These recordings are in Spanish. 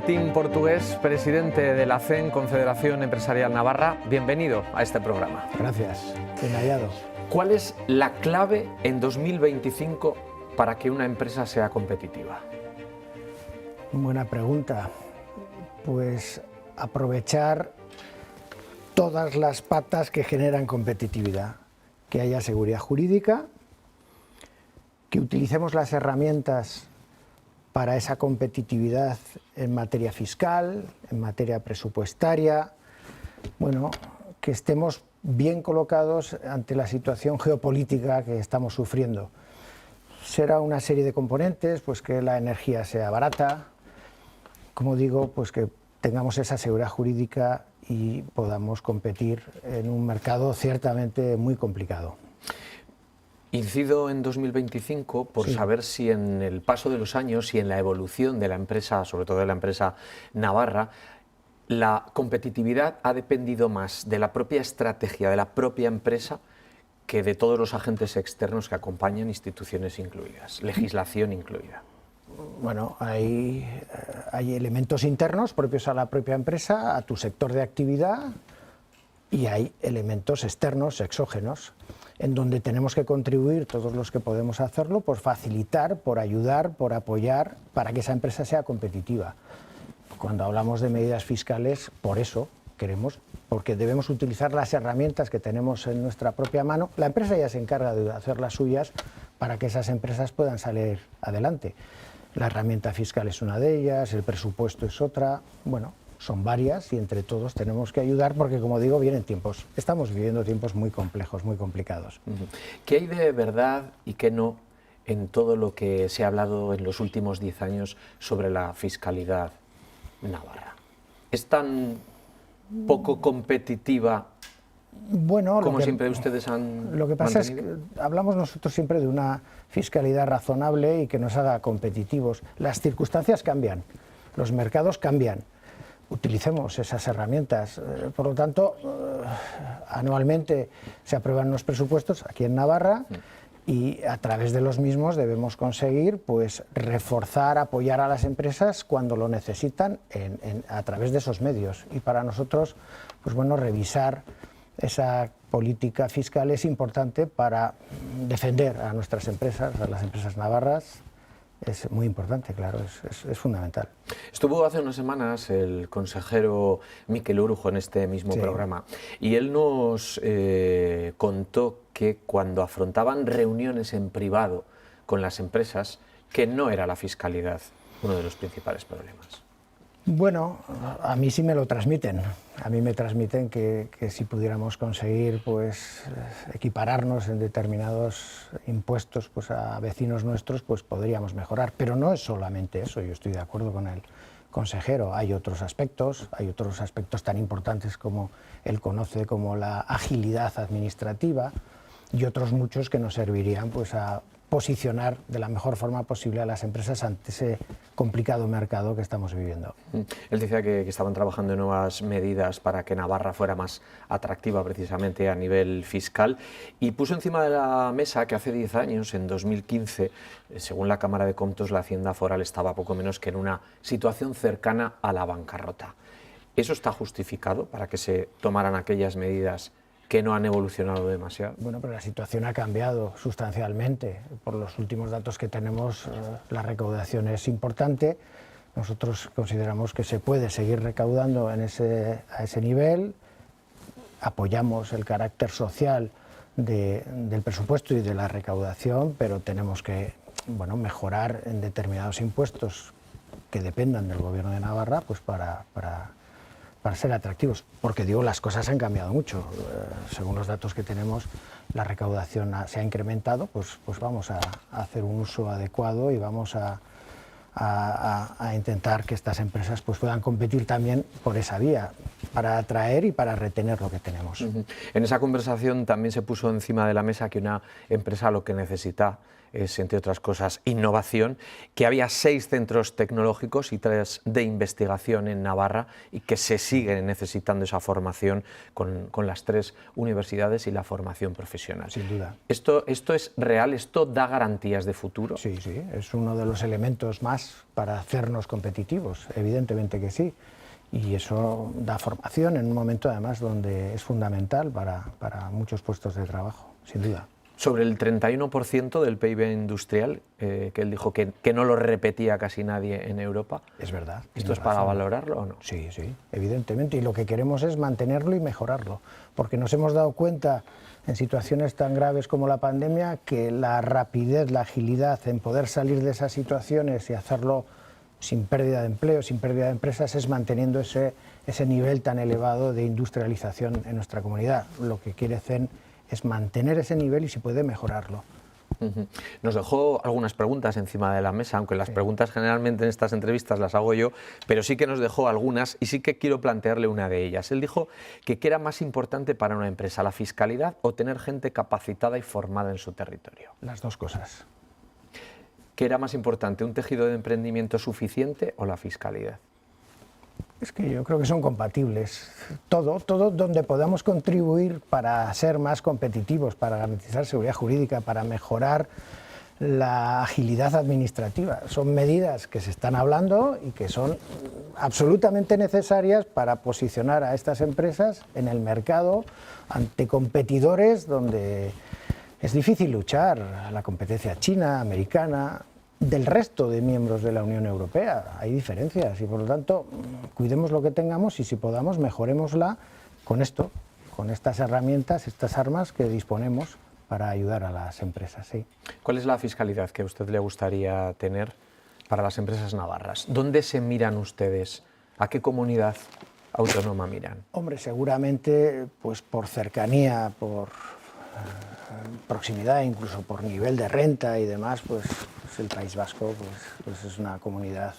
Martín Portugués, presidente de la CEN, Confederación Empresarial Navarra. Bienvenido a este programa. Gracias, bien hallado. ¿Cuál es la clave en 2025 para que una empresa sea competitiva? Buena pregunta. Pues aprovechar todas las patas que generan competitividad. Que haya seguridad jurídica, que utilicemos las herramientas para esa competitividad en materia fiscal, en materia presupuestaria, bueno, que estemos bien colocados ante la situación geopolítica que estamos sufriendo. Será una serie de componentes, pues que la energía sea barata, como digo, pues que tengamos esa seguridad jurídica y podamos competir en un mercado ciertamente muy complicado. Incido en 2025 por saber si en el paso de los años y en la evolución de la empresa, sobre todo de la empresa navarra, la competitividad ha dependido más de la propia estrategia de la propia empresa que de todos los agentes externos que acompañan, instituciones incluidas, legislación incluida. Bueno, hay elementos internos propios a la propia empresa, a tu sector de actividad, y hay elementos externos, exógenos, en donde tenemos que contribuir todos los que podemos hacerlo por facilitar, por ayudar, por apoyar, para que esa empresa sea competitiva. Cuando hablamos de medidas fiscales, por eso queremos, porque debemos utilizar las herramientas que tenemos en nuestra propia mano. La empresa ya se encarga de hacer las suyas para que esas empresas puedan salir adelante. La herramienta fiscal es una de ellas, el presupuesto es otra, bueno, son varias y entre todos tenemos que ayudar porque, como digo, estamos viviendo tiempos muy complejos, muy complicados. ¿Qué hay de verdad y qué no en todo lo que se ha hablado en los últimos 10 años sobre la fiscalidad navarra? ¿Es tan poco competitiva como siempre ustedes han Lo que pasa mantenido? es que hablamos nosotros siempre de una fiscalidad razonable y que nos haga competitivos. Las circunstancias cambian, los mercados cambian. Utilicemos esas herramientas. Por lo tanto, anualmente se aprueban los presupuestos aquí en Navarra y a través de los mismos debemos conseguir pues, reforzar, apoyar a las empresas cuando lo necesitan a través de esos medios. Y para nosotros, pues bueno, revisar esa política fiscal es importante para defender a nuestras empresas, a las empresas navarras. Es muy importante, claro, es fundamental. Estuvo hace unas semanas el consejero Mikel Urujo en este mismo programa y él nos contó que cuando afrontaban reuniones en privado con las empresas, que no era la fiscalidad uno de los principales problemas. Bueno, a mí sí me lo transmiten. A mí me transmiten que si pudiéramos conseguir pues, equipararnos en determinados impuestos pues, a vecinos nuestros, pues podríamos mejorar. Pero no es solamente eso, yo estoy de acuerdo con el consejero. Hay otros aspectos tan importantes como él conoce, como la agilidad administrativa y otros muchos que nos servirían pues, a posicionar de la mejor forma posible a las empresas ante ese complicado mercado que estamos viviendo. Él decía que estaban trabajando en nuevas medidas para que Navarra fuera más atractiva precisamente a nivel fiscal y puso encima de la mesa que hace 10 años, en 2015, según la Cámara de Comptos, la Hacienda Foral estaba poco menos que en una situación cercana a la bancarrota. ¿Eso está justificado para que se tomaran aquellas medidas que no han evolucionado demasiado? Bueno, pero la situación ha cambiado sustancialmente. Por los últimos datos que tenemos, la recaudación es importante. Nosotros consideramos que se puede seguir recaudando a ese nivel. Apoyamos el carácter social del presupuesto y de la recaudación, pero tenemos que mejorar en determinados impuestos que dependan del Gobierno de Navarra pues para ser atractivos, porque digo, las cosas han cambiado mucho. Según los datos que tenemos, la recaudación se ha incrementado, pues vamos a hacer un uso adecuado y vamos a intentar que estas empresas pues puedan competir también por esa vía, para atraer y para retener lo que tenemos. En esa conversación también se puso encima de la mesa que una empresa lo que necesita es, entre otras cosas, innovación, que había 6 centros tecnológicos y 3 de investigación en Navarra y que se sigue necesitando esa formación con las 3 universidades y la formación profesional. Sin duda. ¿Esto es real? ¿Esto da garantías de futuro? Sí, es uno de los elementos más más para hacernos competitivos, evidentemente que sí. Y eso da formación en un momento además donde es fundamental para muchos puestos de trabajo, sin duda. Sobre el 31% del PIB industrial, que él dijo que no lo repetía casi nadie en Europa. Es verdad. ¿Esto es para valorarlo o no? Sí, sí, evidentemente. Y lo que queremos es mantenerlo y mejorarlo. Porque nos hemos dado cuenta en situaciones tan graves como la pandemia que la rapidez, la agilidad en poder salir de esas situaciones y hacerlo sin pérdida de empleo, sin pérdida de empresas, es manteniendo ese nivel tan elevado de industrialización en nuestra comunidad. Lo que quiere CEN es mantener ese nivel y si puede mejorarlo. Nos dejó algunas preguntas encima de la mesa, aunque las preguntas generalmente en estas entrevistas las hago yo, pero sí que nos dejó algunas y sí que quiero plantearle una de ellas. Él dijo que ¿qué era más importante para una empresa, la fiscalidad o tener gente capacitada y formada en su territorio? Las dos cosas. ¿Qué era más importante, un tejido de emprendimiento suficiente o la fiscalidad? Es que yo creo que son compatibles. Todo donde podamos contribuir para ser más competitivos, para garantizar seguridad jurídica, para mejorar la agilidad administrativa. Son medidas que se están hablando y que son absolutamente necesarias para posicionar a estas empresas en el mercado ante competidores donde es difícil luchar, la competencia china, americana, del resto de miembros de la Unión Europea. Hay diferencias y por lo tanto cuidemos lo que tengamos y si podamos mejorémosla con esto, con estas herramientas, estas armas que disponemos para ayudar a las empresas. Sí. ¿Cuál es la fiscalidad que a usted le gustaría tener para las empresas navarras? ¿Dónde se miran ustedes? ¿A qué comunidad autónoma miran? Hombre, seguramente pues por cercanía, por proximidad, incluso por nivel de renta y demás, pues el País Vasco pues es una comunidad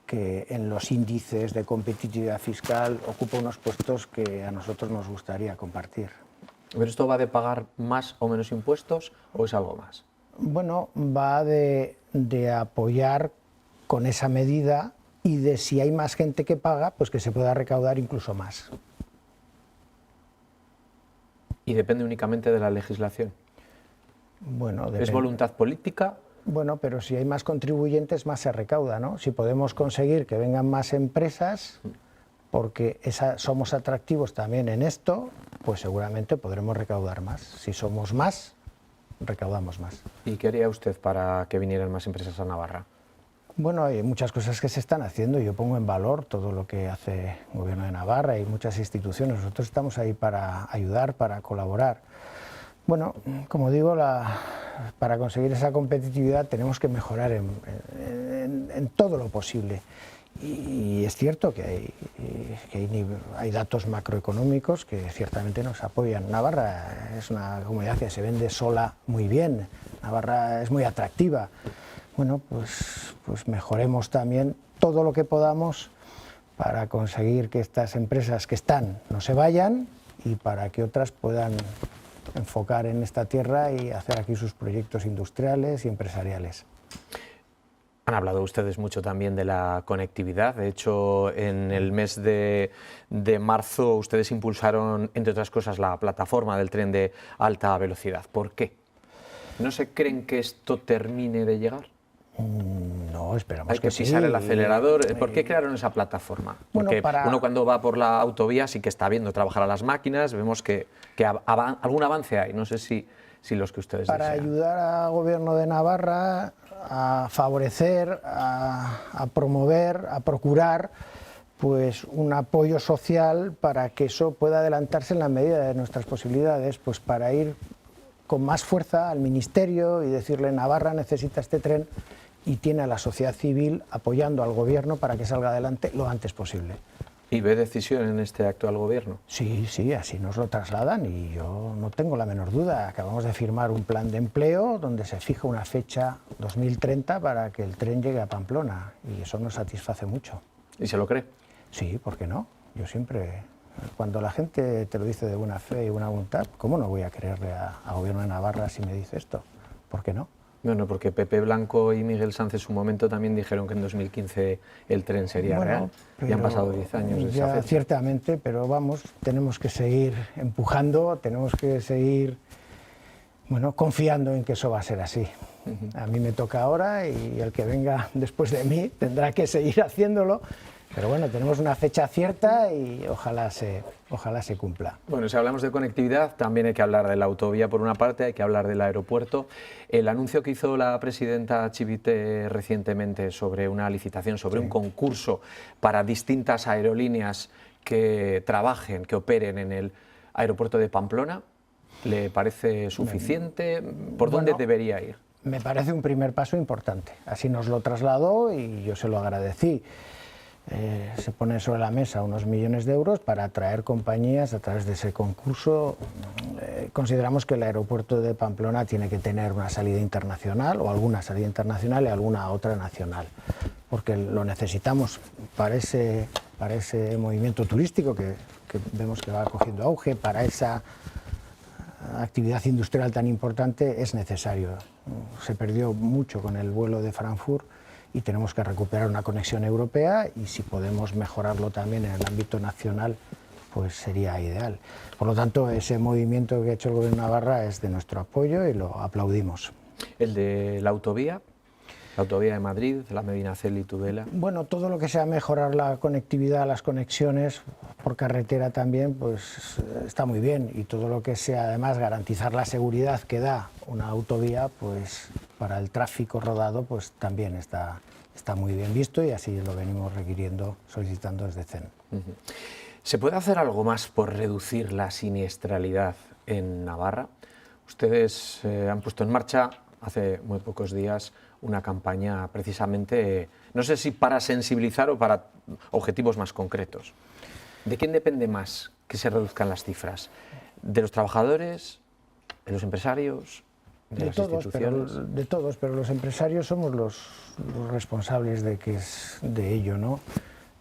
que en los índices de competitividad fiscal ocupa unos puestos que a nosotros nos gustaría compartir. ¿Pero esto va de pagar más o menos impuestos o es algo más? Bueno, va de apoyar con esa medida y de si hay más gente que paga, pues que se pueda recaudar incluso más. ¿Y depende únicamente de la legislación? Bueno, ¿Es voluntad política? Bueno, pero si hay más contribuyentes, más se recauda, ¿no? Si podemos conseguir que vengan más empresas, porque somos atractivos también en esto, pues seguramente podremos recaudar más. Si somos más, recaudamos más. ¿Y qué haría usted para que vinieran más empresas a Navarra? Bueno, hay muchas cosas que se están haciendo y yo pongo en valor todo lo que hace el Gobierno de Navarra y muchas instituciones. Nosotros estamos ahí para ayudar, para colaborar. Bueno, como digo, para conseguir esa competitividad tenemos que mejorar en todo lo posible. Y es cierto que hay datos macroeconómicos que ciertamente nos apoyan. Navarra es una comunidad que se vende sola muy bien. Navarra es muy atractiva. Bueno, pues mejoremos también todo lo que podamos para conseguir que estas empresas que están no se vayan y para que otras puedan enfocar en esta tierra y hacer aquí sus proyectos industriales y empresariales. Han hablado ustedes mucho también de la conectividad. De hecho, en el mes de marzo ustedes impulsaron, entre otras cosas, la plataforma del tren de alta velocidad. ¿Por qué? ¿No se creen que esto termine de llegar? No, esperamos Hay que sí. pisar el acelerador. ¿Por qué crearon esa plataforma? Porque uno cuando va por la autovía sí que está viendo trabajar a las máquinas, vemos que algún avance hay, no sé si los que ustedes para desean. Ayudar al Gobierno de Navarra a favorecer, a promover, a procurar pues un apoyo social para que eso pueda adelantarse en la medida de nuestras posibilidades, pues para ir con más fuerza al Ministerio y decirle Navarra necesita este tren y tiene a la sociedad civil apoyando al Gobierno para que salga adelante lo antes posible. ¿Y ve decisión en este actual Gobierno? Sí, sí, así nos lo trasladan y yo no tengo la menor duda. Acabamos de firmar un plan de empleo donde se fija una fecha 2030 para que el tren llegue a Pamplona y eso nos satisface mucho. ¿Y se lo cree? Sí, ¿por qué no? Yo siempre, cuando la gente te lo dice de buena fe y buena voluntad, ¿cómo no voy a creerle al Gobierno de Navarra si me dice esto? ¿Por qué no? Bueno, porque Pepe Blanco y Miguel Sanz en su momento también dijeron que en 2015 el tren sería real. Ya han pasado 10 años de esa fecha. Ciertamente, pero vamos, tenemos que seguir empujando, tenemos que seguir confiando en que eso va a ser así. A mí me toca ahora y el que venga después de mí tendrá que seguir haciéndolo. Pero bueno, tenemos una fecha cierta y ojalá se cumpla. Bueno, si hablamos de conectividad, también hay que hablar de la autovía por una parte, hay que hablar del aeropuerto. El anuncio que hizo la presidenta Chivite recientemente sobre una licitación, sobre un concurso para distintas aerolíneas que trabajen, que operen en el aeropuerto de Pamplona, ¿le parece suficiente? ¿Por dónde debería ir? Me parece un primer paso importante. Así nos lo trasladó y yo se lo agradecí. Se ponen sobre la mesa unos millones de euros para atraer compañías a través de ese concurso. Consideramos que el aeropuerto de Pamplona tiene que tener una salida internacional o alguna salida internacional y alguna otra nacional, porque lo necesitamos para ese movimiento turístico que vemos que va cogiendo auge, para esa actividad industrial tan importante es necesario. Se perdió mucho con el vuelo de Frankfurt y tenemos que recuperar una conexión europea y si podemos mejorarlo también en el ámbito nacional, pues sería ideal. Por lo tanto, ese movimiento que ha hecho el Gobierno de Navarra es de nuestro apoyo y lo aplaudimos. ¿El de la autovía? ¿La autovía de Madrid, la Medinaceli y Tudela? Bueno, todo lo que sea mejorar la conectividad, las conexiones por carretera también, pues está muy bien. Y todo lo que sea además garantizar la seguridad que da una autovía, pues para el tráfico rodado, pues también está muy bien visto y así lo venimos requiriendo, solicitando desde CEN. ¿Se puede hacer algo más por reducir la siniestralidad en Navarra? Ustedes han puesto en marcha hace muy pocos días una campaña precisamente, no sé si para sensibilizar o para objetivos más concretos. ¿De quién depende más que se reduzcan las cifras? ¿De los trabajadores? ¿De los empresarios? ¿De las instituciones? De todos, pero los empresarios somos los responsables de ello, ¿no?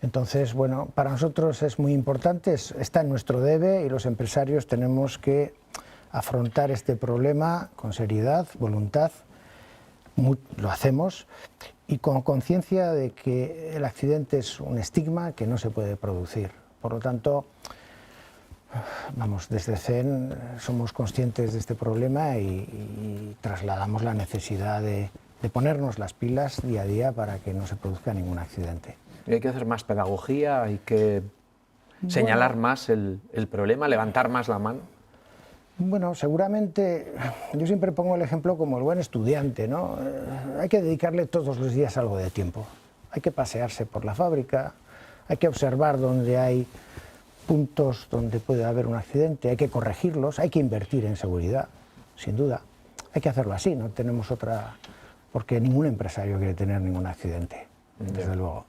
Entonces, bueno, para nosotros es muy importante, está en nuestro debe y los empresarios tenemos que afrontar este problema con seriedad, voluntad. Lo hacemos y con conciencia de que el accidente es un estigma que no se puede producir. Por lo tanto, vamos, desde CEN somos conscientes de este problema y trasladamos la necesidad de ponernos las pilas día a día para que no se produzca ningún accidente. ¿Y hay que hacer más pedagogía? ¿Hay que señalar más el problema, levantar más la mano? Bueno, seguramente, yo siempre pongo el ejemplo como el buen estudiante, ¿no? Hay que dedicarle todos los días algo de tiempo. Hay que pasearse por la fábrica, hay que observar dónde hay puntos donde puede haber un accidente, hay que corregirlos, hay que invertir en seguridad, sin duda. Hay que hacerlo así, no tenemos otra, porque ningún empresario quiere tener ningún accidente, desde luego.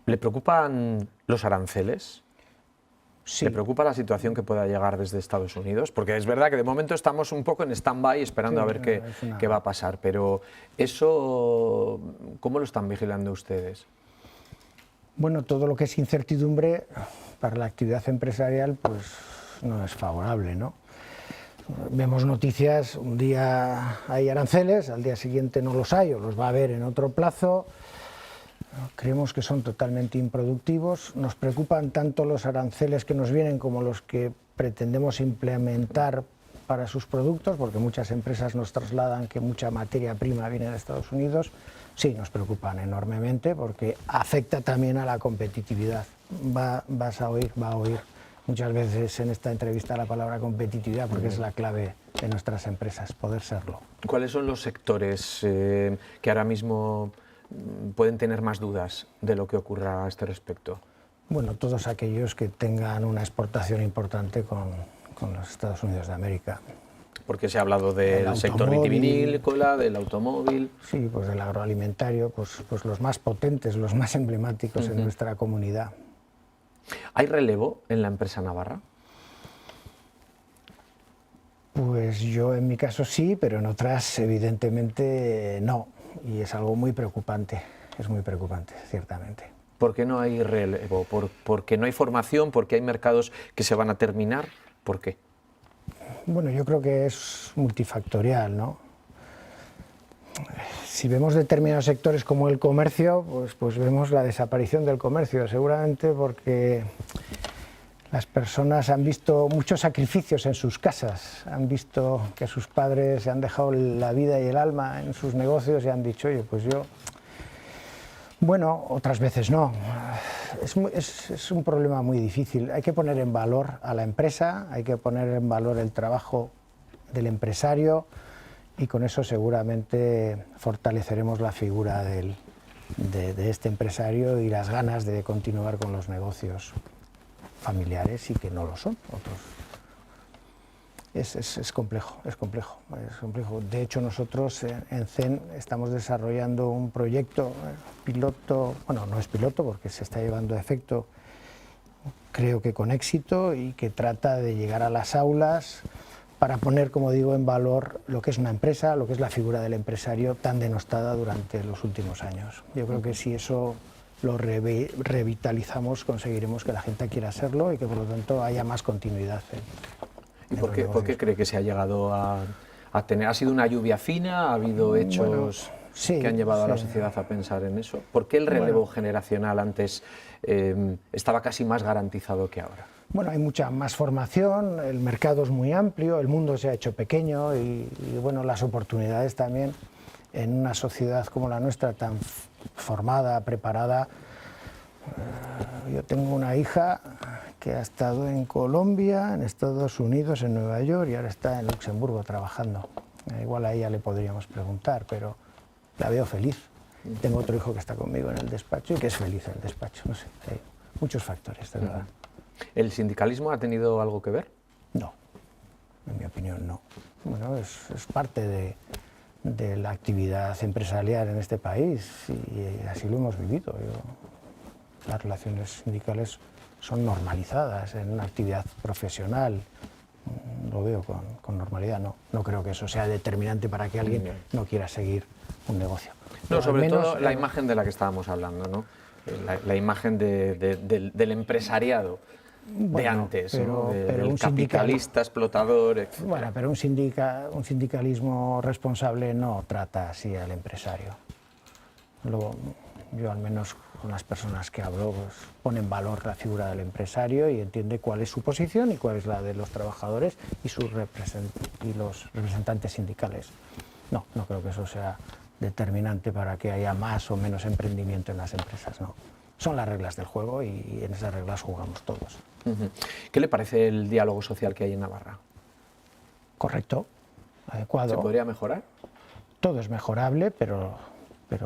¿Le preocupan los aranceles? Sí. ¿Le preocupa la situación que pueda llegar desde Estados Unidos? Porque es verdad que de momento estamos un poco en stand-by esperando a ver qué va a pasar, pero eso, ¿cómo lo están vigilando ustedes? Bueno, todo lo que es incertidumbre para la actividad empresarial pues no es favorable, ¿no? Vemos noticias, un día hay aranceles, al día siguiente no los hay o los va a haber en otro plazo. Creemos que son totalmente improductivos. Nos preocupan tanto los aranceles que nos vienen como los que pretendemos implementar para sus productos, porque muchas empresas nos trasladan que mucha materia prima viene de Estados Unidos. Sí, nos preocupan enormemente porque afecta también a la competitividad. Va a oír muchas veces en esta entrevista la palabra competitividad porque es la clave de nuestras empresas, poder serlo. ¿Cuáles son los sectores que ahora mismo pueden tener más dudas de lo que ocurra a este respecto? Bueno, todos aquellos que tengan una exportación importante con los Estados Unidos de América. Porque se ha hablado del sector vitivinícola, del automóvil. Sí, pues del agroalimentario, pues los más potentes, los más emblemáticos en nuestra comunidad. ¿Hay relevo en la empresa navarra? Pues yo en mi caso sí, pero en otras evidentemente no. Y es algo muy preocupante, es muy preocupante, ciertamente. ¿Por qué no hay relevo? ¿Porque no hay formación? ¿Porque hay mercados que se van a terminar? ¿Por qué? Bueno, yo creo que es multifactorial, ¿no? Si vemos determinados sectores como el comercio, pues vemos la desaparición del comercio, seguramente porque Las personas han visto muchos sacrificios en sus casas, han visto que sus padres se han dejado la vida y el alma en sus negocios y han dicho, oye, pues yo... Bueno, otras veces no. Es un problema muy difícil. Hay que poner en valor a la empresa, hay que poner en valor el trabajo del empresario y con eso seguramente fortaleceremos la figura de este empresario y las ganas de continuar con los negocios familiares y que no lo son otros. Es complejo, es complejo, es complejo. De hecho, nosotros en CEN estamos desarrollando un proyecto piloto, bueno, no es piloto porque se está llevando a efecto, creo que con éxito, y que trata de llegar a las aulas para poner, como digo, en valor lo que es una empresa, lo que es la figura del empresario tan denostada durante los últimos años. Yo creo que si eso lo revitalizamos, conseguiremos que la gente quiera serlo y que por lo tanto haya más continuidad. ¿Y por qué cree que se ha llegado a tener? ¿Ha sido una lluvia fina? ¿Ha habido hechos que han llevado a la sociedad a pensar en eso? ¿Por qué el relevo generacional antes estaba casi más garantizado que ahora? Bueno, hay mucha más formación, el mercado es muy amplio, el mundo se ha hecho pequeño y bueno, las oportunidades también en una sociedad como la nuestra, tan formada, preparada. Yo tengo una hija que ha estado en Colombia, en Estados Unidos, en Nueva York y ahora está en Luxemburgo trabajando. Igual a ella le podríamos preguntar, pero la veo feliz. Tengo otro hijo que está conmigo en el despacho y que es feliz en el despacho. No sé, hay muchos factores, de verdad. ¿El sindicalismo ha tenido algo que ver? No, en mi opinión no. Bueno, es parte de la actividad empresarial en este país y así lo hemos vivido. Las relaciones sindicales son normalizadas en una actividad profesional, lo veo con normalidad. No creo que eso sea determinante para que alguien no quiera seguir un negocio. No, sobre todo la imagen de la que estábamos hablando, ¿no? La imagen del empresariado de antes, pero el capitalista, explotador, etc. Bueno, pero un sindicalismo responsable no trata así al empresario. Yo al menos con las personas que hablo pues, pone en valor la figura del empresario y entiende cuál es su posición y cuál es la de los trabajadores y los representantes sindicales. No creo que eso sea determinante para que haya más o menos emprendimiento en las empresas, no. Son las reglas del juego y en esas reglas jugamos todos. ¿Qué le parece el diálogo social que hay en Navarra? Correcto, adecuado. ¿Se podría mejorar? Todo es mejorable, pero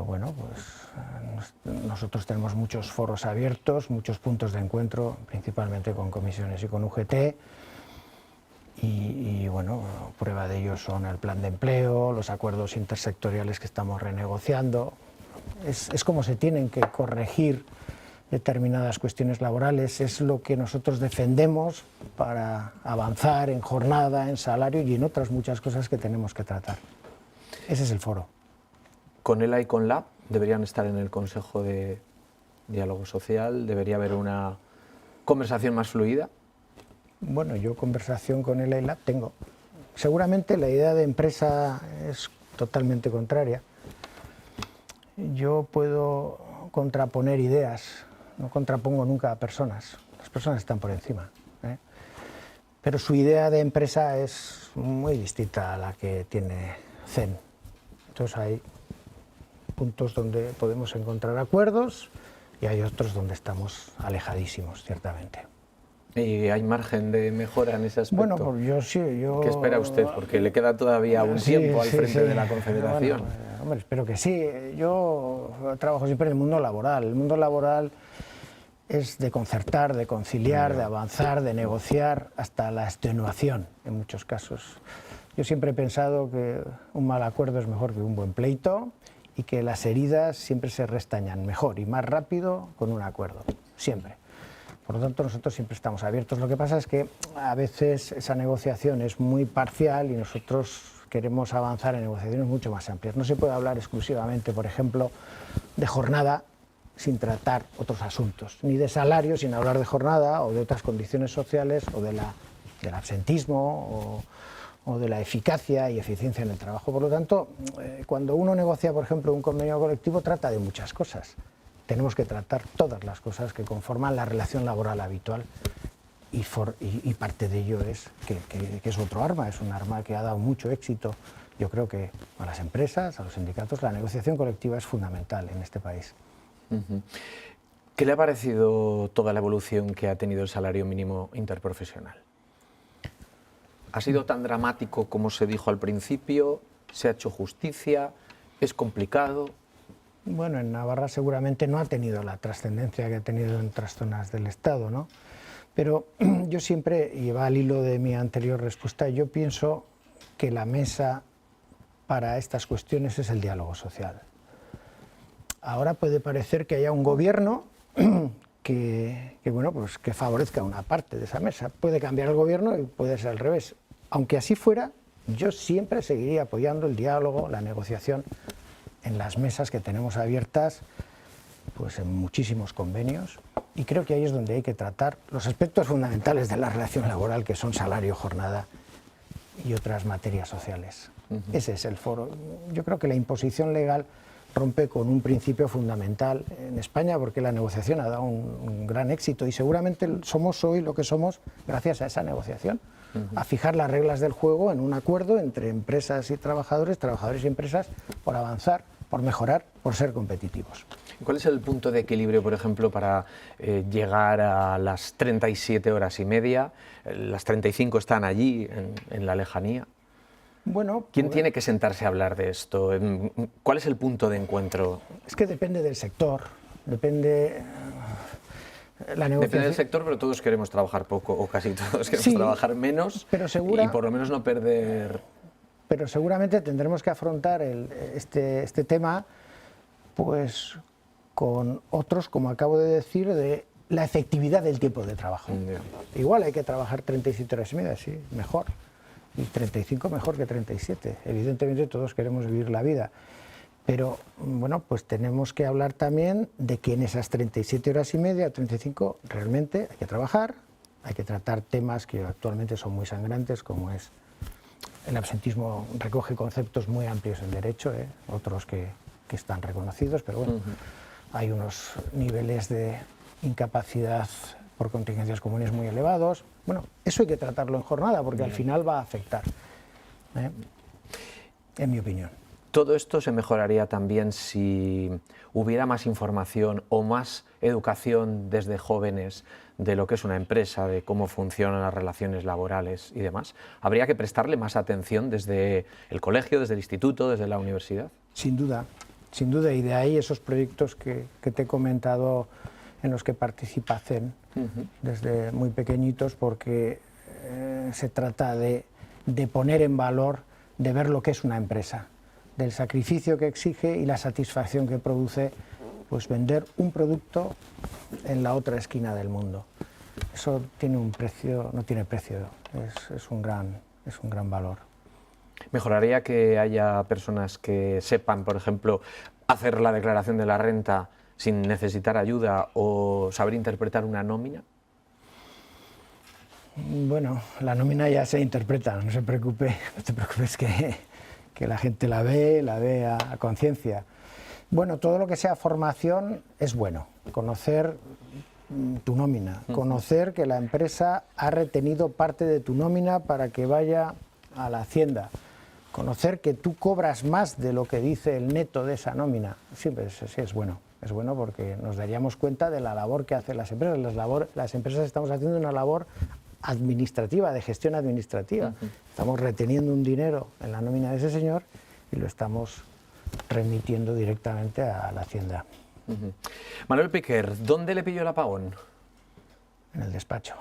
bueno, pues nosotros tenemos muchos foros abiertos, muchos puntos de encuentro, principalmente con comisiones y con UGT. Y bueno, prueba de ello son el plan de empleo, los acuerdos intersectoriales que estamos renegociando. Es como se tienen que corregir determinadas cuestiones laborales, es lo que nosotros defendemos para avanzar en jornada, en salario y en otras muchas cosas que tenemos que tratar. Ese es el foro. ¿Con ELA y con LAB deberían estar en el Consejo de Diálogo Social? ¿Debería haber una conversación más fluida? Bueno, yo conversación con ELA y LAB tengo. Seguramente la idea de empresa es totalmente contraria. Yo puedo contraponer ideas, no contrapongo nunca a personas, las personas están por encima, ¿eh? Pero su idea de empresa es muy distinta a la que tiene CEN. Entonces hay puntos donde podemos encontrar acuerdos y hay otros donde estamos alejadísimos, ciertamente. ¿Y hay margen de mejora en ese aspecto? Bueno, pues yo sí. ¿Qué espera usted? Porque le queda todavía un tiempo al frente de la Confederación. Bueno, hombre, espero que sí. Yo trabajo siempre en el mundo laboral. El mundo laboral es de concertar, de conciliar, de avanzar, de negociar, hasta la extenuación en muchos casos. Yo siempre he pensado que un mal acuerdo es mejor que un buen pleito y que las heridas siempre se restañan mejor y más rápido con un acuerdo, siempre. Por lo tanto, nosotros siempre estamos abiertos. Lo que pasa es que a veces esa negociación es muy parcial y nosotros queremos avanzar en negociaciones mucho más amplias. No se puede hablar exclusivamente, por ejemplo, de jornada sin tratar otros asuntos, ni de salario sin hablar de jornada o de otras condiciones sociales o del absentismo o de la eficacia y eficiencia en el trabajo. Por lo tanto, cuando uno negocia, por ejemplo, un convenio colectivo, trata de muchas cosas. Tenemos que tratar todas las cosas que conforman la relación laboral habitual y parte de ello es que es otro arma, es un arma que ha dado mucho éxito. Yo creo que a las empresas, a los sindicatos, la negociación colectiva es fundamental en este país. ¿Qué le ha parecido toda la evolución que ha tenido el salario mínimo interprofesional? ¿Ha sido tan dramático como se dijo al principio? ¿Se ha hecho justicia? ¿Es complicado? Bueno, en Navarra seguramente no ha tenido la trascendencia que ha tenido en otras zonas del Estado, ¿no? Pero yo siempre, y va al hilo de mi anterior respuesta, yo pienso que la mesa para estas cuestiones es el diálogo social. Ahora puede parecer que haya un gobierno que favorezca una parte de esa mesa. Puede cambiar el gobierno y puede ser al revés. Aunque así fuera, yo siempre seguiría apoyando el diálogo, la negociación en las mesas que tenemos abiertas, pues en muchísimos convenios, y creo que ahí es donde hay que tratar los aspectos fundamentales de la relación laboral, que son salario, jornada y otras materias sociales. Ese es el foro. Yo creo que la imposición legal rompe con un principio fundamental en España, porque la negociación ha dado un gran éxito y seguramente somos hoy lo que somos gracias a esa negociación, a fijar las reglas del juego en un acuerdo entre empresas y trabajadores, trabajadores y empresas, por avanzar, por mejorar, por ser competitivos. ¿Cuál es el punto de equilibrio, por ejemplo, para llegar a las 37 horas y media? Las 35 están allí, en la lejanía. Bueno, ¿Quién tiene que sentarse a hablar de esto? ¿Cuál es el punto de encuentro? Es que depende del sector, depende... Depende del sector, pero todos queremos trabajar poco, o casi todos queremos trabajar menos, pero y por lo menos no perder... Pero seguramente tendremos que afrontar este tema pues con otros, como acabo de decir, de la efectividad del tiempo de trabajo. Igual hay que trabajar 37 horas y media, sí, mejor. Y 35 mejor que 37. Evidentemente todos queremos vivir la vida. Pero bueno, pues tenemos que hablar también de que en esas 37 horas y media, 35, realmente hay que trabajar, hay que tratar temas que actualmente son muy sangrantes, como es el absentismo. Recoge conceptos muy amplios en derecho, otros que están reconocidos, pero bueno, hay unos niveles de incapacidad por contingencias comunes muy elevados. Bueno, eso hay que tratarlo en jornada, porque al final va a afectar, en mi opinión. Todo esto se mejoraría también si hubiera más información o más educación desde jóvenes de lo que es una empresa, de cómo funcionan las relaciones laborales y demás. ¿Habría que prestarle más atención desde el colegio, desde el instituto, desde la universidad? Sin duda, y de ahí esos proyectos que te he comentado en los que participa CEN desde muy pequeñitos, porque se trata de poner en valor, de ver lo que es una empresa, del sacrificio que exige y la satisfacción que produce pues vender un producto en la otra esquina del mundo. Eso tiene un precio, no tiene precio, es un gran valor. ¿Mejoraría que haya personas que sepan, por ejemplo, hacer la declaración de la renta sin necesitar ayuda o saber interpretar una nómina? Bueno, la nómina ya se interpreta, no te preocupes que la gente la ve a conciencia. Bueno, todo lo que sea formación es bueno, conocer tu nómina, conocer que la empresa ha retenido parte de tu nómina para que vaya a la hacienda, conocer que tú cobras más de lo que dice el neto de esa nómina, siempre sí es bueno. Es bueno porque nos daríamos cuenta de la labor que hacen las empresas. Las empresas estamos haciendo una labor administrativa, de gestión administrativa. Estamos reteniendo un dinero en la nómina de ese señor y lo estamos remitiendo directamente a la hacienda. Manuel Piquer, ¿dónde le pilló el apagón? En el despacho,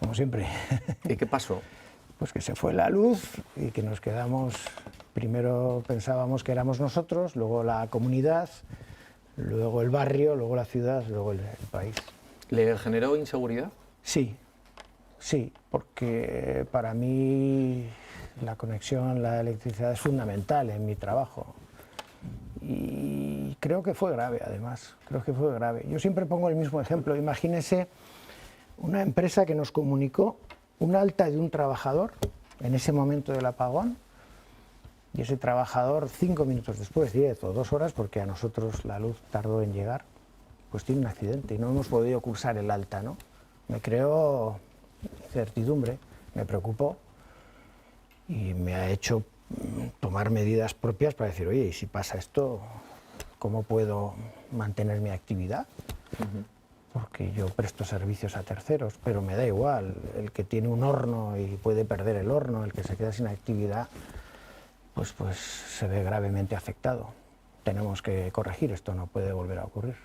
como siempre. ¿Y qué pasó? Pues que se fue la luz y que nos quedamos, primero pensábamos que éramos nosotros, luego la comunidad, luego el barrio, luego la ciudad, luego el país. ¿Le generó inseguridad? Sí, porque para mí la conexión, la electricidad es fundamental en mi trabajo. Y creo que fue grave, además, Yo siempre pongo el mismo ejemplo. Imagínese una empresa que nos comunicó un alta de un trabajador en ese momento del apagón, y ese trabajador 5 minutos después, 10 o 2 horas, porque a nosotros la luz tardó en llegar, pues tiene un accidente y no hemos podido cursar el alta, ¿no? me creó incertidumbre, me preocupó y me ha hecho tomar medidas propias para decir, oye, ¿y si pasa esto, cómo puedo mantener mi actividad? Porque yo presto servicios a terceros, pero me da igual, el que tiene un horno y puede perder el horno, el que se queda sin actividad, pues se ve gravemente afectado. Tenemos que corregir esto, no puede volver a ocurrir.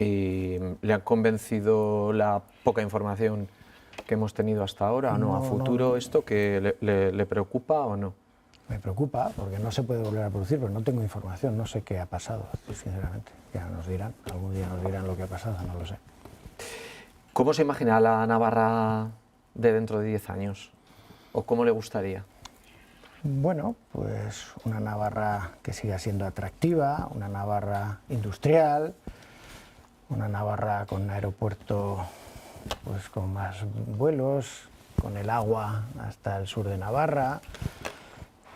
¿Y le ha convencido la poca información que hemos tenido hasta ahora? ¿No? ¿A futuro esto que le preocupa o no? Me preocupa porque no se puede volver a producir, pero no tengo información, no sé qué ha pasado, sinceramente. Ya nos dirán, algún día nos dirán lo que ha pasado, no lo sé. ¿Cómo se imagina la Navarra de dentro de 10 años? ¿O cómo le gustaría? Bueno, pues una Navarra que siga siendo atractiva, una Navarra industrial, una Navarra con un aeropuerto pues con más vuelos, con el agua hasta el sur de Navarra,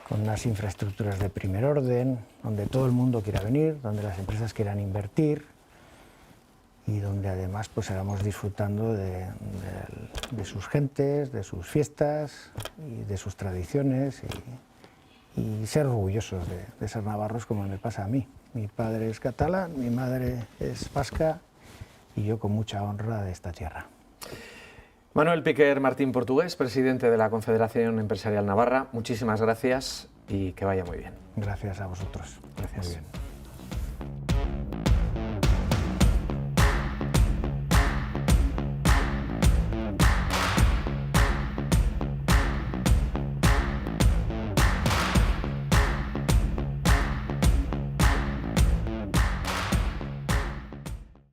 con unas infraestructuras de primer orden, donde todo el mundo quiera venir, donde las empresas quieran invertir y donde además pues sigamos disfrutando de sus gentes, de sus fiestas y de sus tradiciones y ser orgullosos de ser navarros como me pasa a mí. Mi padre es catalán, mi madre es vasca y yo con mucha honra de esta tierra. Manuel Piquer Martín Portugués, presidente de la Confederación Empresarial Navarra, muchísimas gracias y que vaya muy bien. Gracias a vosotros. Gracias. Muy bien.